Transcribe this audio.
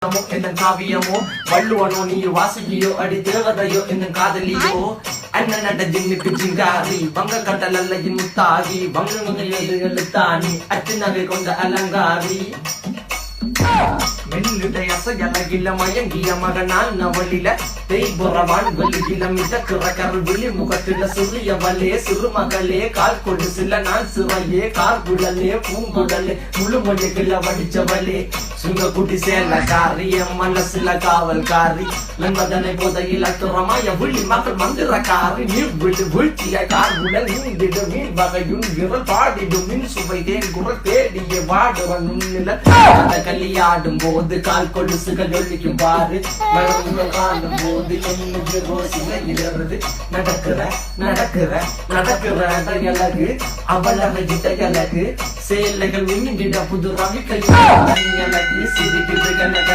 என்னும் காவியமோ வள்ளுவனோ நீ வாசுகியோ அடி தேவதையோ என்னும் காதலியோ அண்ணன் நட ஜின்னுக்கு ஜிங்காரி வங்க கட்டல் அல்ல முத்தாகி வங்க எழுத்தாணி அச்சு நகை கொண்ட அலங்காரி மெல்லுடைய அசையலகில மயங்கிய மகனால் நவலில தேய்புறவான் வெளியில மிதக்கிற கருவிழி முகத்தில சிறியவளே சிறுமகளே கால் கொடு சில நாள் சிறையே கார்குழலே பூங்குழலே முழுமொழிகள வடிச்சவளே சுங்க குட்டி சேலக்காரி என் மனசுல காவல்காரி நண்பதனை போதையில் அத்துறமாய விழி மகள் மந்திரக்காரி நீர் விழு வீழ்ச்சிய கார்குழல் நீந்திடும் மீன் வகையும் விரல் பாடிடும் மின் சுவை தேன் குரல் தேடிய வாடுவன் நுண்ணில கல்லியாடும் போது கால் கொலுசுகள் ஒழிக்கும் பாரு காணும் போது என்னுடைய ரோசில இழறது நடக்கிற அழகு அவளக அழகு சேலைகள் மின்னிட புது ரவிக்கை அழகு சிரிக்கிறது